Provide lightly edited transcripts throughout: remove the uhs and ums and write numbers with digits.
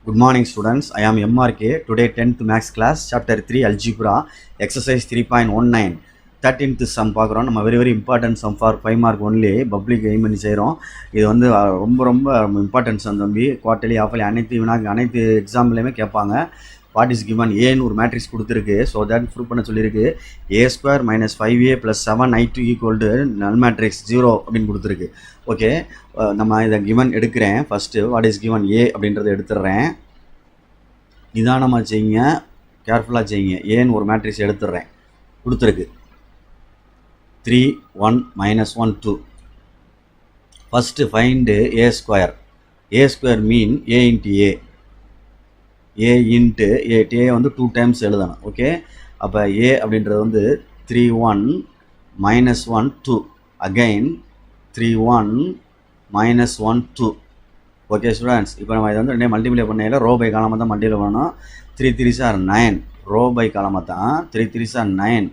Good morning students, I am MRK. Today 10th Maths class, chapter 3 Algebra, exercise 3.19. 13th sum பார்க்குறோம். நம்ம very important sum for 5 mark only, public aim பண்ணி செய்கிறோம். இது வந்து ரொம்ப important sum தம்பி. Quarterly ஆஃபர்லி அனைத்து எக்ஸாம்லையுமே கேட்பாங்க. வாட் இஸ் கிவன் ஏன்னு ஒரு மேட்ரிக்ஸ் கொடுத்துருக்கு. ஸோ தட் ப்ரூவ் பண்ண சொல்லியிருக்கு. a² - 5a + 7i2 = நல் மேட்ரிக்ஸ் 0 அப்படின்னு கொடுத்துருக்கு. ஓகே, நம்ம இதை கிவன் எடுக்கிறேன். ஃபஸ்ட்டு வாட் இஸ் கிவன் ஏ அப்படின்றத எடுத்துடுறேன். நிதானமாக செய்யுங்க, கேர்ஃபுல்லாக செய்யுங்க. ஏன்னு ஒரு மேட்ரிக்ஸ் எடுத்துடுறேன். கொடுத்துருக்கு 3 1 - 1 2. First find a² mean a × a. a into a வந்து 2 டைம்ஸ் எழுதணும். ஓகே, அப்போ ஏ அப்படின்றது வந்து 3 1 - 1 2 அகைன் 3 1 - 1 2. ஓகே ஸ்டூடெண்ட்ஸ், இப்போ நம்ம இதை வந்து ரெண்டே மல்டிப்ளை பண்ணையில் ரோ பை காலமாக தான் மல்டிப்ளை பண்ணணும். 3 3s are 9, ரோ பை காலமாக தான் 3 3s are 9,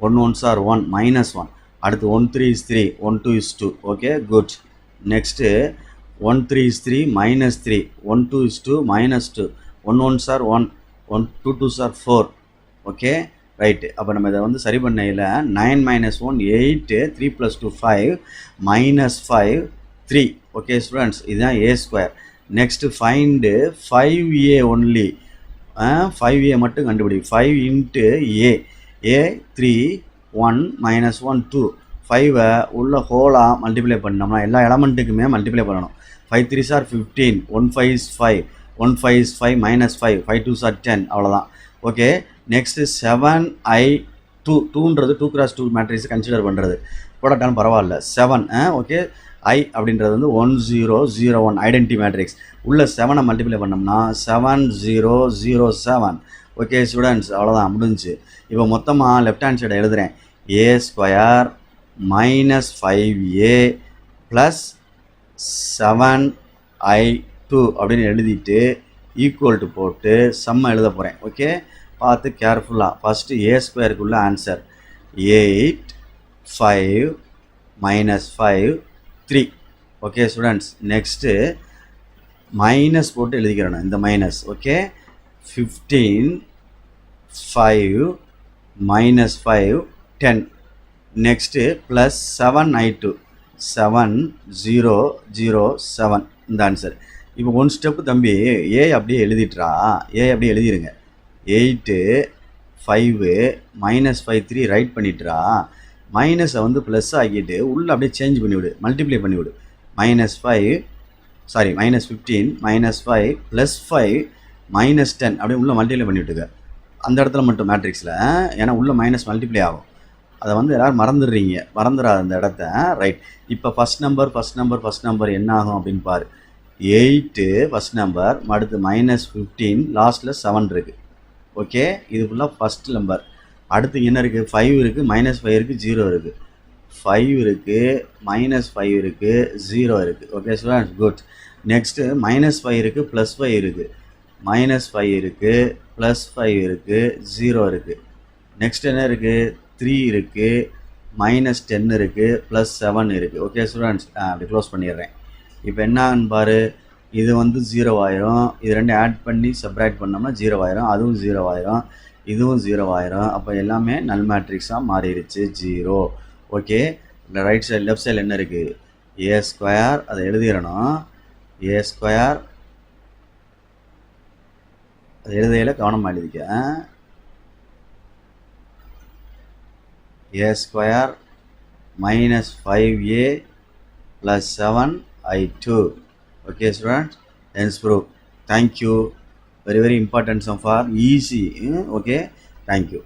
1 1s are 1 -1. அடுத்து 1 3 is 3, 1 2 is 2. Okay, good. Next 1 3 is 3 -3, 1 2 is 2 -2, 1 1s are 1, 1 2 2s are 4. Okay, right. அப்போ நம்ம இதை வந்து சரி பண்ணையில் 9 - 1 8, 3 + 2 5, -5 3. ஓகே ஸ்டூடெண்ட்ஸ், இதுதான் a². Next find 5a only. 5a மட்டும் கண்டுபிடி. 5 × a 3 1 - 1 2. 5 உள்ள ஹோலாக மல்டிப்ளை பண்ணோம்னா எல்லா எலமெண்ட்டுக்குமே மல்டிப்ளை பண்ணணும். 5 3s are 15, 1 5 is 5, 1 5 is 5 -5, 5 2s are 10. அவ்வளோதான். Okay, next 7i2. 2ன்றது 2 × 2 matrix consider பண்ணுறது. போடாட்டாலும் பரவாயில்ல. 7. ஓகே, i அப்படின்றது வந்து 1 0 0 1 ஐடென்டி மேட்ரிக்ஸ். உள்ள 7 மல்டிப்ளை பண்ணோம்னா 7 0 0 7. ஓகே ஸ்டூடெண்ட்ஸ், அவ்வளோதான், முடிஞ்சு. இப்போ மொத்தமாக லெஃப்ட் ஹேண்ட் சைடை எழுதுகிறேன். a² - 5a + 7i2 அப்படின்னு எழுதிட்டு ஈக்குவல் டு போட்டு சம்மை எழுத போகிறேன். ஓகே, பார்த்து கேர்ஃபுல்லாக. ஃபஸ்ட்டு a²க்குள்ள answer 8 5 -5 3. Okay students, next minus போட்டு எழுதிக்கிறேன். இந்த minus. Okay, 15 5 -5 10. Next plus 7i2 7 0 0 7. இந்த ஆன்சர். இப்போ 1 ஸ்டெப்பு தம்பி, ஏ அப்படியே எழுதிட்டுறா. அப்படியே எழுதிருங்க. 8 5 -5 3 ரைட் பண்ணிட்டுறா. மைனஸை வந்து ப்ளஸ் ஆக்கிட்டு உள்ளே அப்படியே சேஞ்ச் பண்ணிவிடு, மல்டிப்ளை பண்ணிவிடு. -15 -5 + 5 -10 அப்படியே உள்ளே மல்டிப்ளை பண்ணிவிட்டுங்க. அந்த இடத்துல மட்டும் மேட்ரிக்ஸில், ஏன்னா உள்ளே மைனஸ் மல்டிப்ளை ஆகும். அதை வந்து எல்லோரும் மறந்துடாது அந்த இடத்த. ரைட். இப்போ ஃபஸ்ட் நம்பர் என்ன ஆகும் அப்படின்னு பாரு. 8 ஃபஸ்ட் நம்பர், அடுத்து -15, லாஸ்ட்டில் 7 இருக்குது. ஓகே, இது ஃபுல்லாக ஃபஸ்ட் நம்பர். அடுத்து என்ன இருக்குது? 5 இருக்குது, -5 இருக்குது, 0 இருக்குது. 5 இருக்குது, -5 இருக்குது, 0 இருக்குது. Okay students, good. நெக்ஸ்ட்டு -5 இருக்குது, +5 இருக்குது, -5 இருக்குது, +5 இருக்குது, 0 இருக்குது. நெக்ஸ்ட் என்ன இருக்குது? 3 இருக்குது, -10 இருக்குது, +7 இருக்குது. ஓகே ஸ்டூடெண்ட்ஸ், அப்படி க்ளோஸ் பண்ணிடுறேன். இப்போ என்னான்னு பாரு. இது வந்து 0 ஆயிரும். இது ரெண்டு ஆட் பண்ணி சப்ராக்ட் பண்ணோம்னா 0 ஆயிரும். அதுவும் 0 ஆயிரும், இதுவும் 0 ஆயிரும். அப்போ எல்லாமே நல் மேட்ரிக்ஸாக மாறிடுச்சு, 0. ஓகே, இந்த ரைட் சைடு லெஃப்ட் சைடில் என்ன இருக்குது? a², அதை எழுதிடணும். a² அது எழுதையில் கவனமாக எழுதிக்க. a² - 5a + 7i2. Okay students, hence proof. Thank you. Very important sum for easy. Okay, thank you.